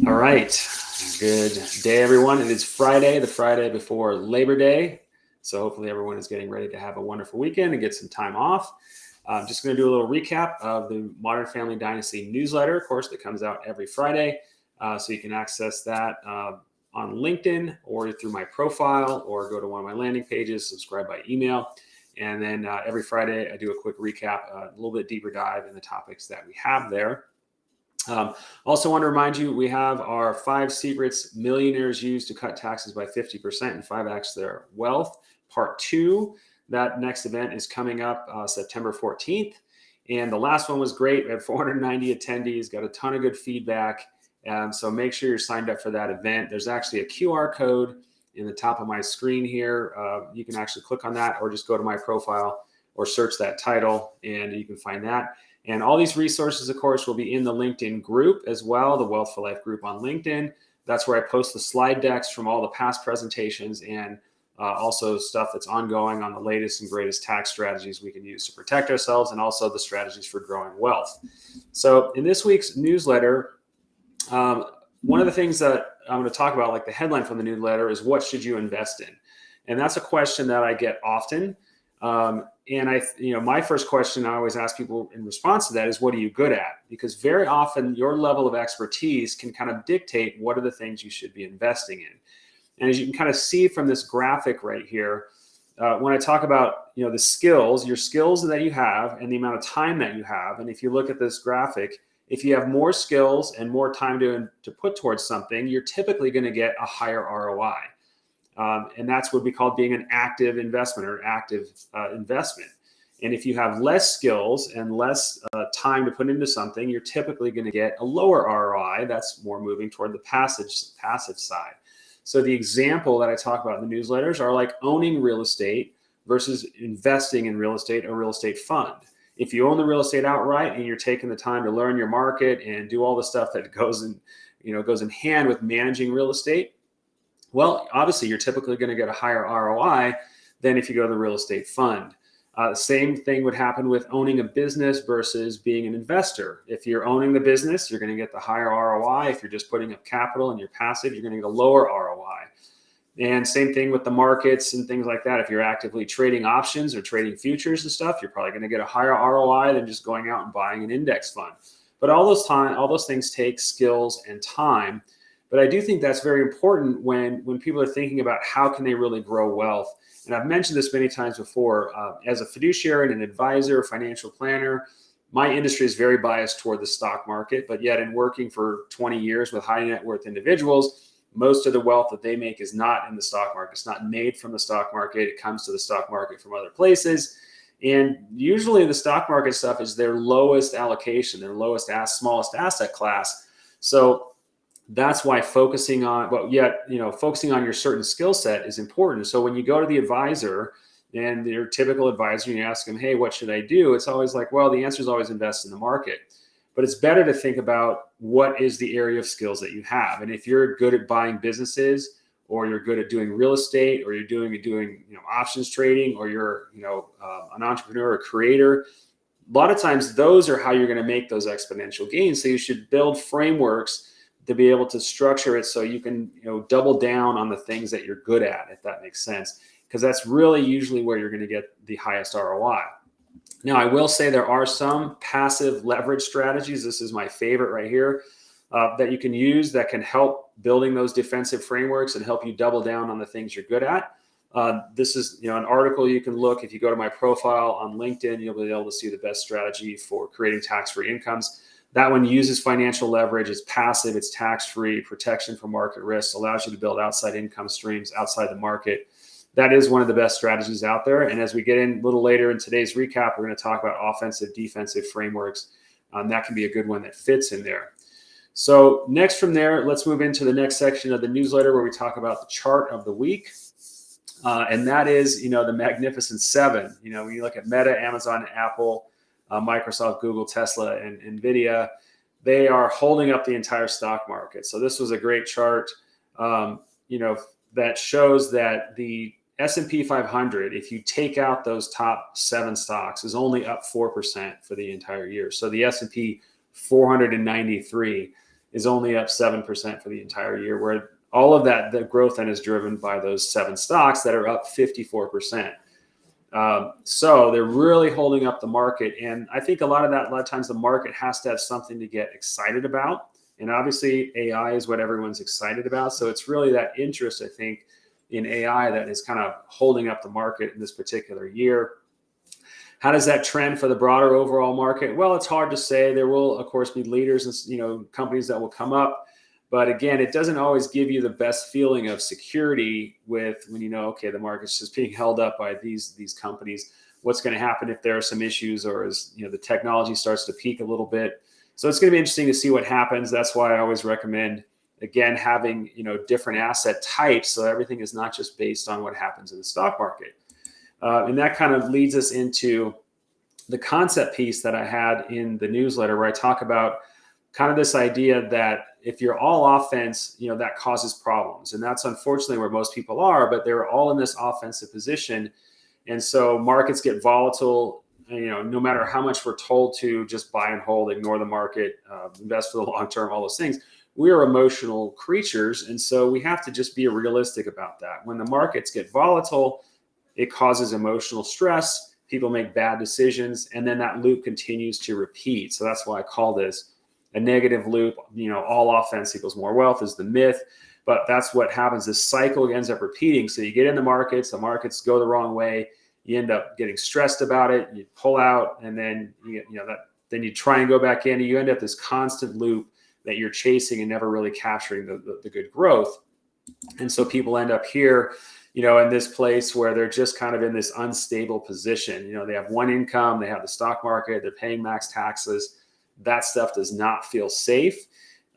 All right. Good day, everyone. It is Friday, the Friday before Labor Day. So hopefully everyone is getting ready to have a wonderful weekend and get some time off. I'm just going to do a little recap of the Modern Family Dynasty newsletter, of course, that comes out every Friday. So you can access that on LinkedIn or through my profile, or go to one of my landing pages, subscribe by email. And then every Friday, I do a quick recap, a little bit deeper dive in the topics that we have there. Also want to remind you, we have our 5 secrets millionaires use to cut taxes by 50% and 5x their wealth, part 2. That next event is coming up September 14th. And the last one was great. We had 490 attendees, got a ton of good feedback. So make sure you're signed up for that event. There's actually a QR code in the top of my screen here. You can actually click on that or just go to my profile or search that title and you can find that. And all these resources, of course, will be in the LinkedIn group as well, the Wealth for Life group on LinkedIn. That's where I post the slide decks from all the past presentations and also stuff that's ongoing on the latest and greatest tax strategies we can use to protect ourselves, and also the strategies for growing wealth. So in this week's newsletter, one of the things that I'm going to talk about, like the headline from the newsletter, is what should you invest in? And that's a question that I get often. And my first question I always ask people in response to that is, what are you good at? Because very often your level of expertise can kind of dictate what are the things you should be investing in. And as you can kind of see from this graphic right here, when I talk about, the skills, your skills that you have and the amount of time that you have. And if you look at this graphic, if you have more skills and more time to put towards something, you're typically going to get a higher ROI. And that's what we call being an active investment or active investment. And if you have less skills and less time to put into something, you're typically going to get a lower ROI. That's more moving toward the passive side. So the example that I talk about in the newsletters are like owning real estate versus investing in real estate or real estate fund. If you own the real estate outright and you're taking the time to learn your market and do all the stuff that goes in hand with managing real estate, well, obviously, you're typically going to get a higher ROI than if you go to the real estate fund. Same thing would happen with owning a business versus being an investor. If you're owning the business, you're going to get the higher ROI. If you're just putting up capital and you're passive, you're going to get a lower ROI. And same thing with the markets and things like that. If you're actively trading options or trading futures and stuff, you're probably going to get a higher ROI than just going out and buying an index fund. But all those things take skills and time. But I do think that's very important when people are thinking about how can they really grow wealth. And I've mentioned this many times before. As a fiduciary and an advisor, financial planner, my industry is very biased toward the stock market. But yet in working for 20 years with high net worth individuals, most of the wealth that they make is not in the stock market. It's not made from the stock market. It comes to the stock market from other places. And usually the stock market stuff is their lowest allocation, their smallest asset class. So that's why focusing on your certain skill set is important. So when you go to the advisor and your typical advisor, and you ask them, hey, what should I do? It's always like, well, the answer is always invest in the market. But it's better to think about what is the area of skills that you have. And if you're good at buying businesses, or you're good at doing real estate, or you're doing options trading, or you're an entrepreneur or creator, a lot of times those are how you're going to make those exponential gains. So you should build frameworks to be able to structure it so you can double down on the things that you're good at, if that makes sense, because that's really usually where you're going to get the highest ROI. Now, I will say there are some passive leverage strategies. This is my favorite right here, that you can use that can help building those defensive frameworks and help you double down on the things you're good at. This is an article you can look. If you go to my profile on LinkedIn, you'll be able to see the best strategy for creating tax-free incomes. That one uses financial leverage. It's passive. It's tax-free, protection from market risks, allows you to build outside income streams outside the market. That is one of the best strategies out there. And as we get in a little later in today's recap, we're going to talk about offensive, defensive frameworks. That can be a good one that fits in there. So next from there, let's move into the next section of the newsletter where we talk about the chart of the week. And that is, the Magnificent Seven. When you look at Meta, Amazon, Apple, Microsoft, Google, Tesla, and NVIDIA, they are holding up the entire stock market. So this was a great chart, that shows that the S&P 500, if you take out those top 7 stocks, is only up 4% for the entire year. So the S&P 493 is only up 7% for the entire year, where all of that, the growth then is driven by those 7 stocks that are up 54%. So they're really holding up the market. And I think a lot of times the market has to have something to get excited about. And obviously AI is what everyone's excited about. So it's really that interest, I think, in AI that is kind of holding up the market in this particular year. How does that trend for the broader overall market? Well, it's hard to say. There will, of course, be leaders and companies that will come up. But again, it doesn't always give you the best feeling of security with when okay, the market's just being held up by these companies. What's going to happen if there are some issues, or as the technology starts to peak a little bit? So it's going to be interesting to see what happens. That's why I always recommend, again, having different asset types, so everything is not just based on what happens in the stock market. And that kind of leads us into the concept piece that I had in the newsletter, where I talk about kind of this idea that if you're all offense, that causes problems. And that's unfortunately where most people are, but they're all in this offensive position. And so markets get volatile, no matter how much we're told to just buy and hold, ignore the market, invest for the long term, all those things. We are emotional creatures. And so we have to just be realistic about that. When the markets get volatile, it causes emotional stress. People make bad decisions, and then that loop continues to repeat. So that's why I call this a negative loop. All offense equals more wealth is the myth, but that's what happens. This cycle ends up repeating. So you get in the markets go the wrong way. You end up getting stressed about it. You pull out, and then then you try and go back in, and you end up this constant loop that you're chasing and never really capturing the good growth. And so people end up here, in this place where they're just kind of in this unstable position. They have one income, they have the stock market, they're paying max taxes. That stuff does not feel safe.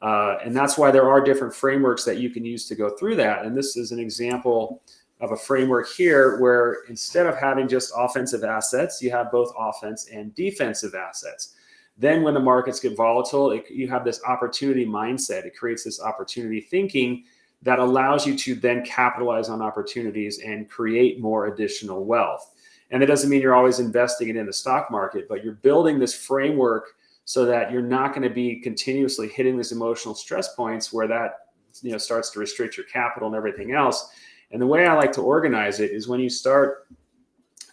And that's why there are different frameworks that you can use to go through that. And this is an example of a framework here where instead of having just offensive assets, you have both offense and defensive assets. Then when the markets get volatile, you have this opportunity mindset. It creates this opportunity thinking that allows you to then capitalize on opportunities and create more additional wealth. And it doesn't mean you're always investing it in the stock market, but you're building this framework so that you're not going to be continuously hitting these emotional stress points where that starts to restrict your capital and everything else. And the way I like to organize it is when you start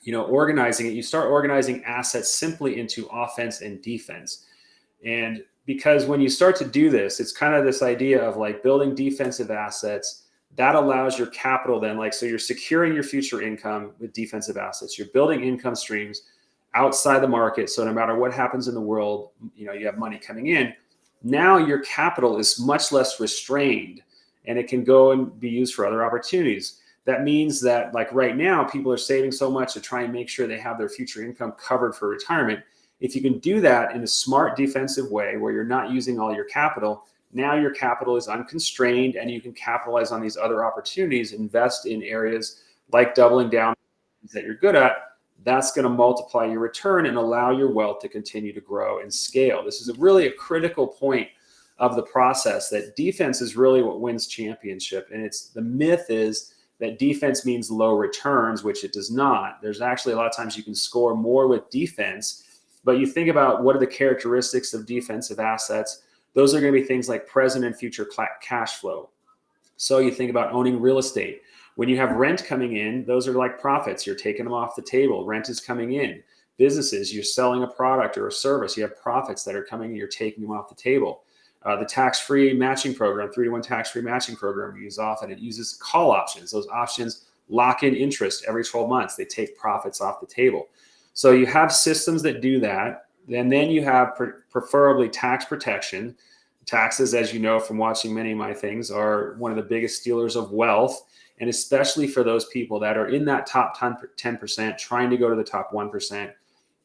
organizing it, you start organizing assets simply into offense and defense. And because when you start to do this, it's kind of this idea of like building defensive assets that allows your capital then, so you're securing your future income with defensive assets. You're building income streams outside the market. So no matter what happens in the world, you have money coming in. Now your capital is much less restrained, and it can go and be used for other opportunities. That means that right now, people are saving so much to try and make sure they have their future income covered for retirement. If you can do that in a smart defensive way where you're not using all your capital, now your capital is unconstrained and you can capitalize on these other opportunities, invest in areas like doubling down that you're good at. That's going to multiply your return and allow your wealth to continue to grow and scale. This is really a critical point of the process, that defense is really what wins championship. And the myth is that defense means low returns, which it does not. There's actually a lot of times you can score more with defense. But you think about what are the characteristics of defensive assets. Those are going to be things like present and future cash flow. So you think about owning real estate. When you have rent coming in, those are like profits. You're taking them off the table. Rent is coming in. Businesses, you're selling a product or a service. You have profits that are coming in. You're taking them off the table. The tax-free matching program, 3-to-1 tax-free matching program we use often. It uses call options. Those options lock in interest every 12 months. They take profits off the table. So you have systems that do that. And then you have preferably tax protection. Taxes, as you know from watching many of my things, are one of the biggest stealers of wealth. And especially for those people that are in that top 10%, trying to go to the top 1%.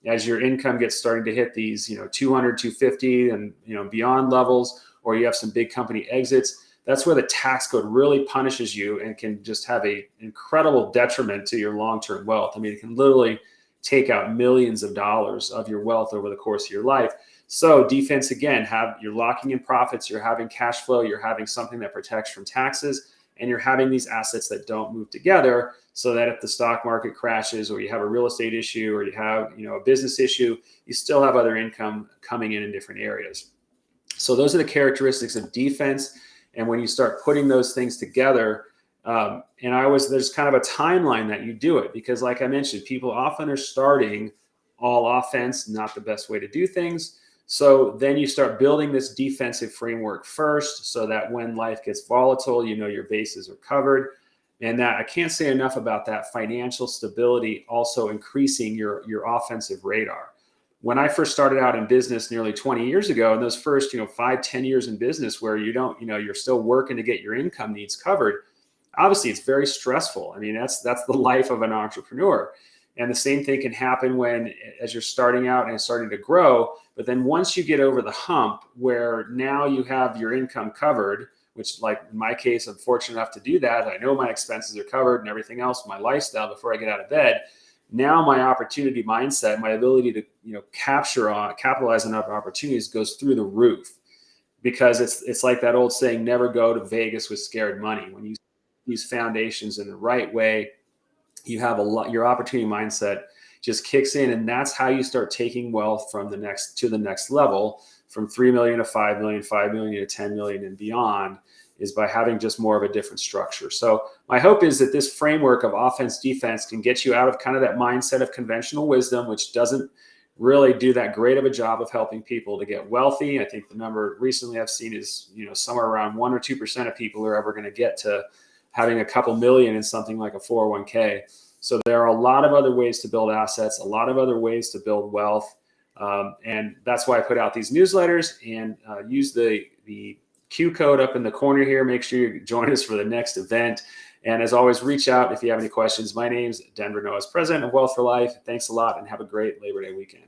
As your income gets starting to hit these, 200, 250 and, beyond levels, or you have some big company exits, that's where the tax code really punishes you and can just have an incredible detriment to your long-term wealth. I mean, it can literally take out millions of dollars of your wealth over the course of your life. So defense, again, you're locking in profits, you're having cash flow, you're having something that protects from taxes, and you're having these assets that don't move together, so that if the stock market crashes, or you have a real estate issue, or you have a business issue, you still have other income coming in different areas. So those are the characteristics of defense. And when you start putting those things together, there's kind of a timeline that you do it, because like I mentioned, people often are starting all offense, not the best way to do things. So then you start building this defensive framework first, so that when life gets volatile, your bases are covered. And that, I can't say enough about that financial stability also increasing your offensive radar. When I first started out in business nearly 20 years ago, and those first 5-10 years in business where you're still working to get your income needs covered, obviously it's very stressful. I mean, that's the life of an entrepreneur. And the same thing can happen as you're starting out and starting to grow. But then once you get over the hump where now you have your income covered, which, like in my case, I'm fortunate enough to do that. I know my expenses are covered and everything else, my lifestyle before I get out of bed. Now my opportunity mindset, my ability to capitalize on opportunities goes through the roof, because it's like that old saying, never go to Vegas with scared money. When you use foundations in the right way, you have your opportunity mindset just kicks in, and that's how you start taking wealth to the next level, from 3 million to 5 million, 5 million to 10 million and beyond, is by having just more of a different structure. So my hope is that this framework of offense, defense can get you out of kind of that mindset of conventional wisdom, which doesn't really do that great of a job of helping people to get wealthy. I think the number recently I've seen is, somewhere around 1 or 2% of people are ever going to get to having a couple million in something like a 401k. So there are a lot of other ways to build assets, a lot of other ways to build wealth. And that's why I put out these newsletters, and use the Q code up in the corner here. Make sure you join us for the next event. And as always, reach out if you have any questions. My name's Denver Noah's, president of Wealth for Life. Thanks a lot, and have a great Labor Day weekend.